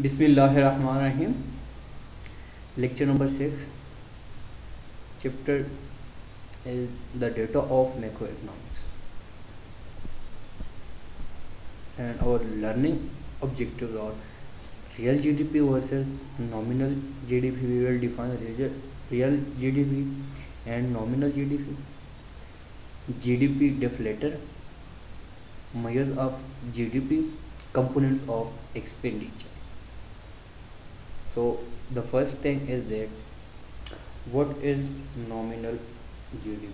Bismillahirrahmanirrahim. Lecture number 6. Chapter is the data of macroeconomics. And our learning objectives are real GDP versus nominal GDP. We will define real GDP and nominal GDP. GDP deflator, measures of GDP, components of expenditure. So the first thing is that what is nominal GDP?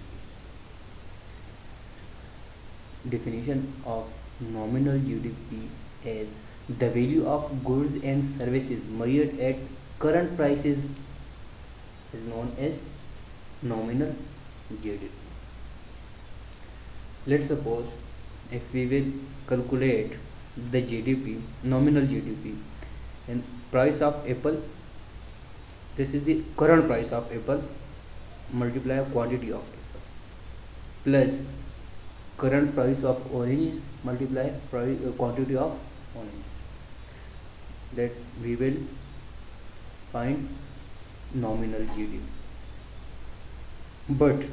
Definition of nominal GDP is the value of goods and services measured at current prices is known as nominal GDP. Let's suppose if we will calculate the GDP, nominal GDP, and price of apple, this is the current price of apple, multiply quantity of apple, plus current price of oranges, multiply quantity of oranges, that we will find nominal GDP. But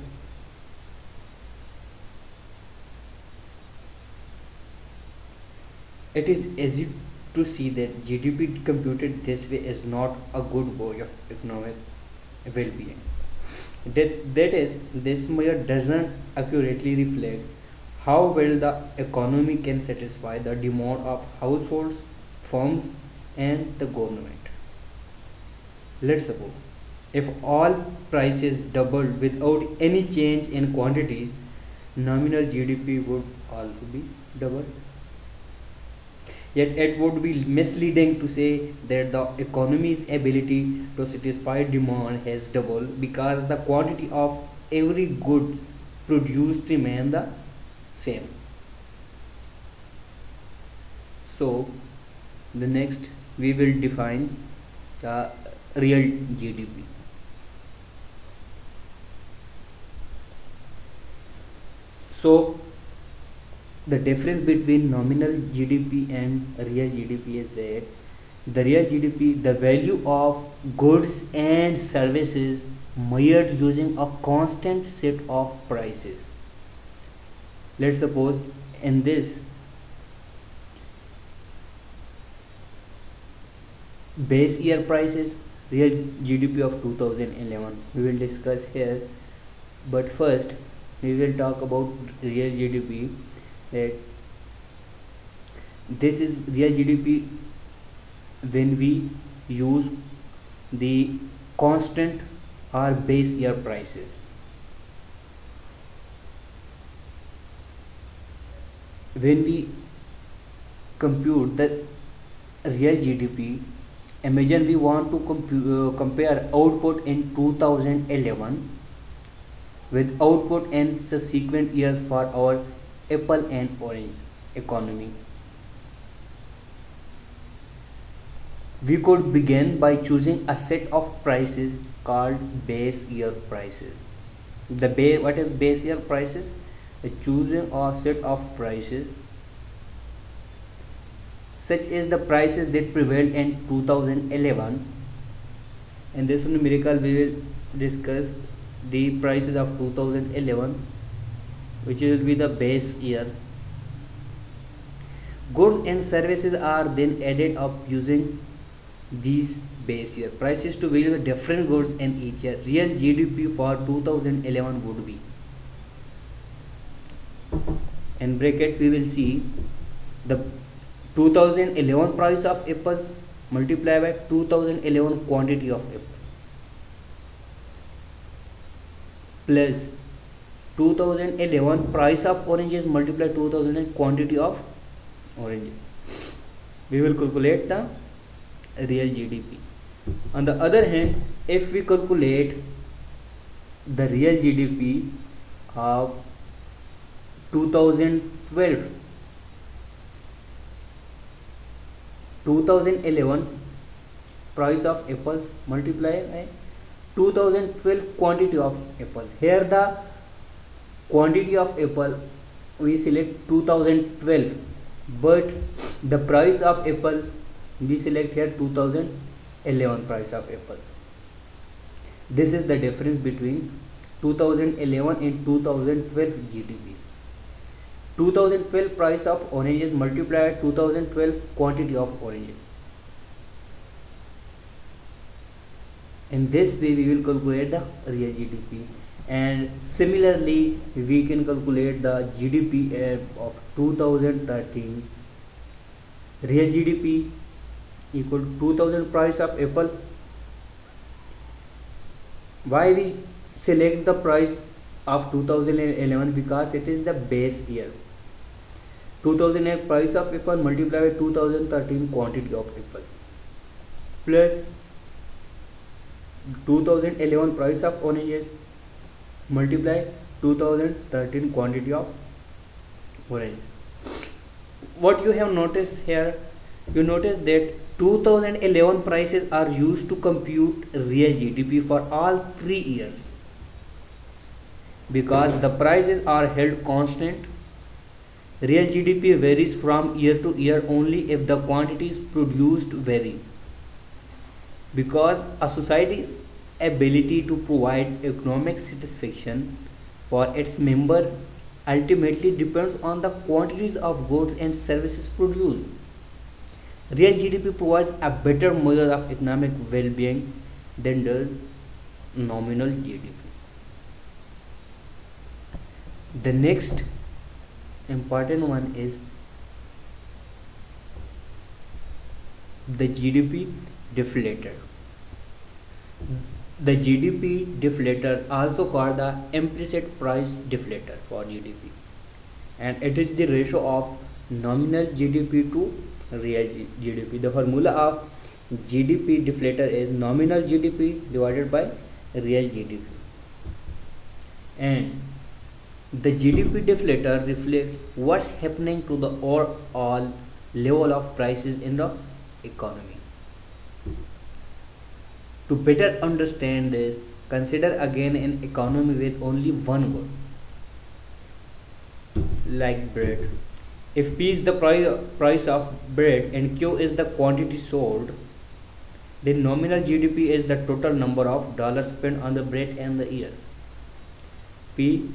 it is easy to see that GDP computed this way is not a good way of economic well-being. That is, this measure doesn't accurately reflect how well the economy can satisfy the demand of households, firms, and the government. Let's suppose if all prices doubled without any change in quantities, nominal GDP would also be doubled. Yet it would be misleading to say that the economy's ability to satisfy demand has doubled because the quantity of every good produced remain the same. So the next we will define the real GDP. So the difference between nominal GDP and real GDP is that the real GDP, the value of goods and services measured using a constant set of prices. Let's suppose in this base year prices, real GDP of 2011 we will discuss here, but first we will talk about real GDP. That this is real GDP when we use the constant or base year prices. When we compute the real GDP, imagine we want to compare output in 2011 with output in subsequent years for our apple and orange economy. We could begin by choosing a set of prices called base year prices. What is base year prices? Choosing a set of prices such as the prices that prevailed in 2011. In this numerical we will discuss the prices of 2011, which will be the base year. Goods and services are then added up using these base year prices to value the different goods in each year. Real GDP for 2011 would be, in bracket we will see the 2011 price of apples multiplied by 2011 quantity of apple plus 2011 price of oranges multiplied 2000 quantity of oranges. We will calculate the real GDP. On the other hand, if we calculate the real GDP of 2011 price of apples multiplied by 2012 quantity of apples. Here the quantity of apple we select 2012, but the price of apple We select here 2011 price of apples. This is the difference between 2011 and 2012 GDP. 2012 price of oranges multiplied 2012 quantity of oranges. In this way we will calculate the real GDP, and similarly we can calculate the GDP of 2013. Real GDP equal to 2000 price of apple. Why we select the price of 2011? Because it is the base year. 2008 price of apple multiplied by 2013 quantity of apple plus 2011 price of oranges multiply 2013 quantity of oranges. What you have noticed here, you notice that 2011 prices are used to compute real GDP for all 3 years because the prices are held constant. Real GDP varies from year to year only if the quantities produced vary, because a society's ability to provide economic satisfaction for its member ultimately depends on the quantities of goods and services produced. Real GDP provides a better measure of economic well-being than does nominal GDP. The next important one is the GDP deflator. The GDP deflator, also called the implicit price deflator for GDP, and it is the ratio of nominal GDP to real GDP. The formula of GDP deflator is nominal GDP divided by real GDP, and the GDP deflator reflects what's happening to the overall level of prices in the economy. To better understand this, consider again an economy with only one good, like bread. If P is the price of bread and Q is the quantity sold, then nominal GDP is the total number of dollars spent on the bread and the year. P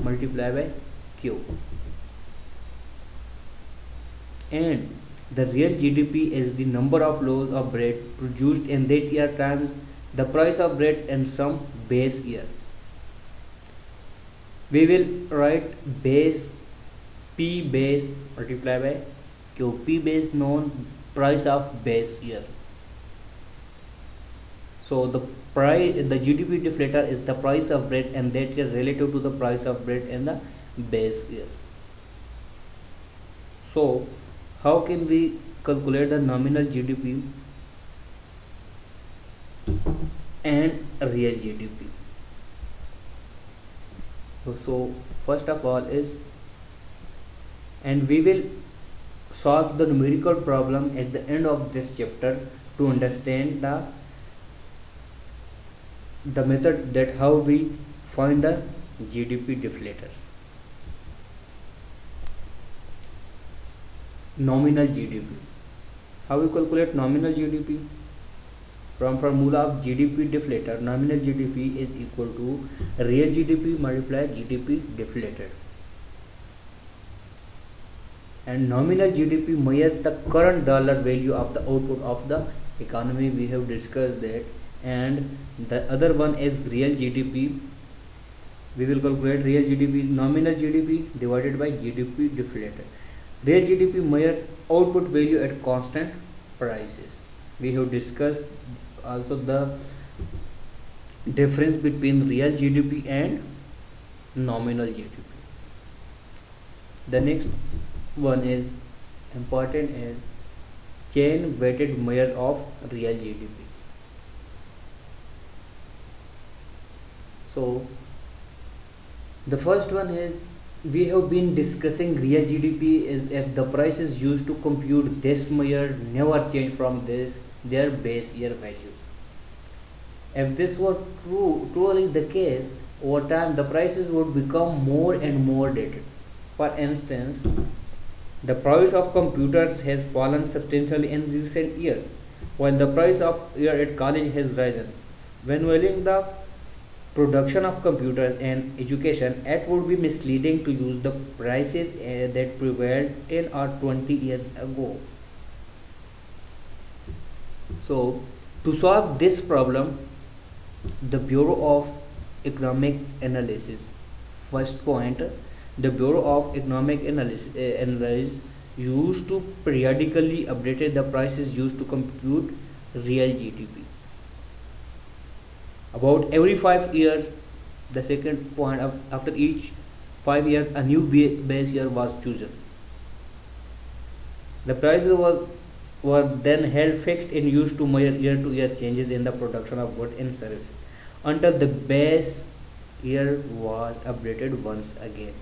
multiplied by Q. And the real GDP is the number of loaves of bread produced in that year times the price of bread in some base year. We will write base P base multiplied by Q. P base known price of base year. So the GDP deflator is the price of bread and that year relative to the price of bread in the base year. So how can we calculate the nominal GDP and real GDP? So first of all is, and we will solve the numerical problem at the end of this chapter to understand the method that how we find the GDP deflator. Nominal GDP. How we calculate nominal GDP? From formula of GDP deflator, nominal GDP is equal to real GDP multiplied GDP deflated. And nominal GDP measures the current dollar value of the output of the economy. We have discussed that. And the other one is real GDP. We will calculate real GDP is nominal GDP divided by GDP deflated. Real GDP measures output value at constant prices. We have discussed also the difference between real GDP and nominal GDP. The next one is important is chain weighted measures of real GDP. So the first one is, we have been discussing real GDP is if the prices used to compute this measure never change from their base year values. If this were truly the case, over time the prices would become more and more dated. For instance, The price of computers has fallen substantially in recent years, while the price of year at college has risen. When valuing the production of computers and education, it would be misleading to use the prices that prevailed 10 or 20 years ago. So, to solve this problem, the Bureau of Economic Analysis. First point, the Bureau of Economic Analysis used to periodically update the prices used to compute real GDP. About every 5 years, the second point, after each 5 years, a new base year was chosen. The prices were then held fixed and used to measure year-to-year changes in the production of goods and services until the base year was updated once again.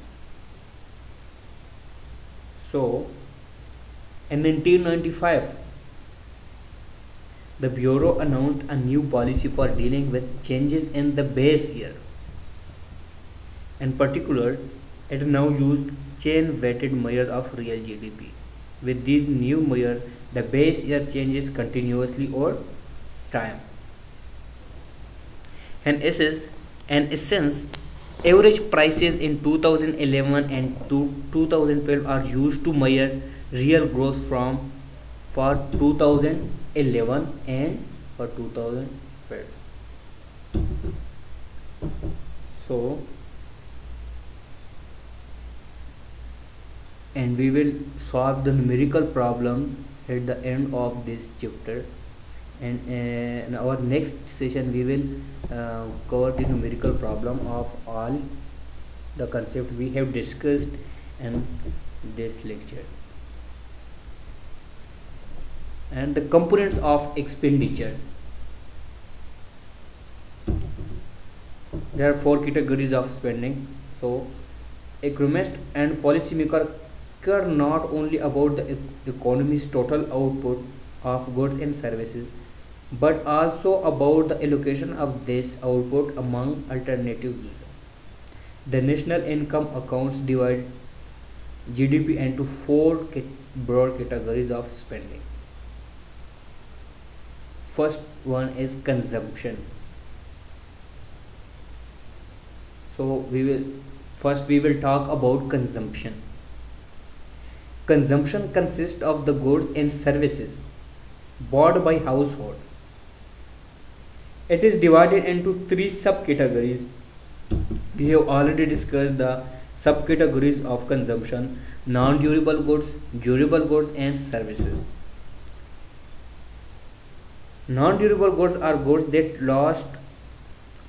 So, in 1995, the Bureau announced a new policy for dealing with changes in the base year. In particular, it now used chain-weighted measures of real GDP. With these new measures, the base year changes continuously over time. And in essence, average prices in 2011 and 2012 are used to measure real growth for 2011 and for 2012. So, and we will solve the numerical problem at the end of this chapter, and in our next session we will cover the numerical problem of all the concept we have discussed in this lecture. And the components of expenditure. There are four categories of spending. So, economist and policymaker care not only about the economy's total output of goods and services, but also about the allocation of this output among alternative users. The national income accounts divide GDP into four broad categories of spending. First one is consumption. So we will talk about consumption. Consumption consists of the goods and services bought by household. It is divided into three subcategories. We have already discussed the subcategories of consumption: non-durable goods, durable goods, and services. Non-durable goods are goods that last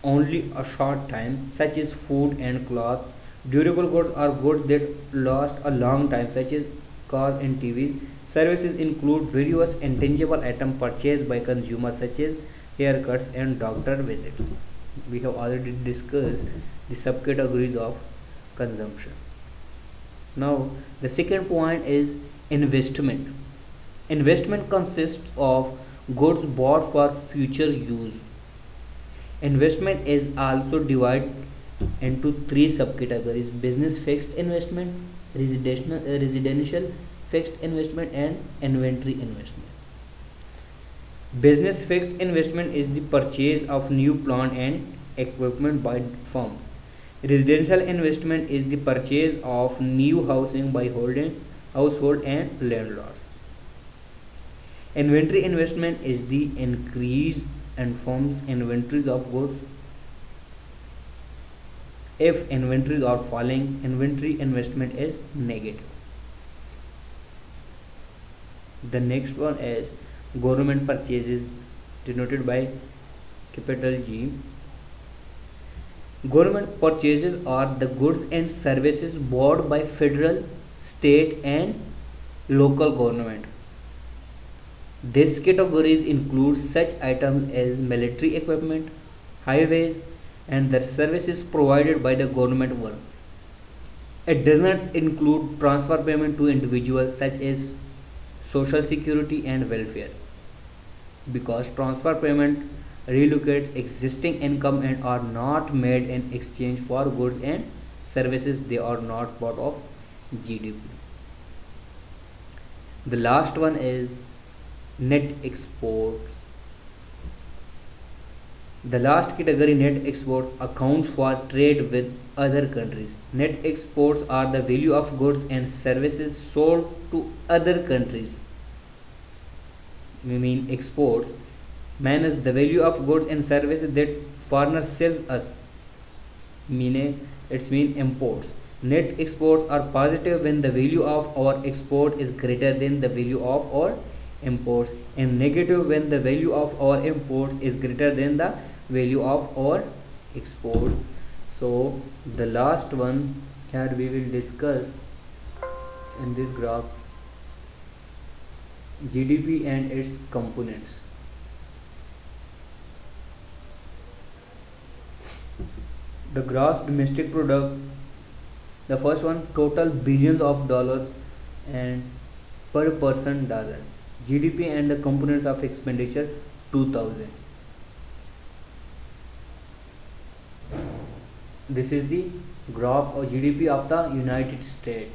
only a short time, such as food and cloth. Durable goods are goods that last a long time, such as cars and TVs. Services include various intangible items purchased by consumers, such as haircuts and doctor visits. We have already discussed the subcategories of consumption. Now, the second point is investment. Investment consists of goods bought for future use. Investment is also divided into three subcategories: business fixed investment, residential fixed investment, and inventory investment. Business fixed investment is the purchase of new plant and equipment by firms. Residential investment is the purchase of new housing by household and landlords. Inventory investment is the increase in firms' inventories of goods. If inventories are falling, inventory investment is negative. The next one is government purchases, denoted by capital G. Government purchases are the goods and services bought by federal, state, and local government. These categories include such items as military equipment, highways, and the services provided by the government work. It does not include transfer payment to individuals, such as social security and welfare, because transfer payment relocates existing income and are not made in exchange for goods and services. They are not part of GDP. The last one is net exports. The last category, net exports, accounts for trade with other countries. Net exports are the value of goods and services sold to other countries. We mean exports minus the value of goods and services that foreigner sells us. Mean imports. Net exports are positive when the value of our export is greater than the value of our imports, and negative when the value of our imports is greater than the value of our export. So the last one here we will discuss in this graph, GDP and its components. The gross domestic product, the first one, total billions of dollars and per person dollar. GDP and the components of expenditure 2000. This is the graph of GDP of the United States.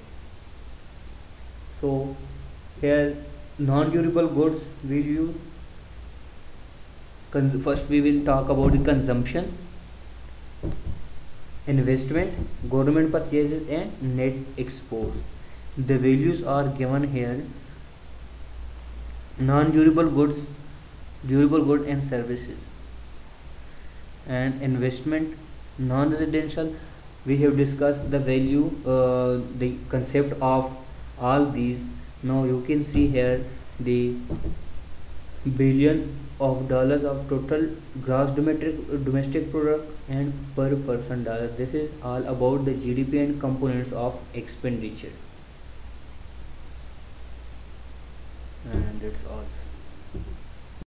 So here non-durable goods we use. First we will talk about the consumption, investment, government purchases and net export. The values are given here. Non-durable goods, durable goods and services, and investment, non-residential. We have discussed the value, the concept of all these. Now you can see here the billion of dollars of total gross domestic product and per person dollar. This is all about the GDP and components of expenditure. And that's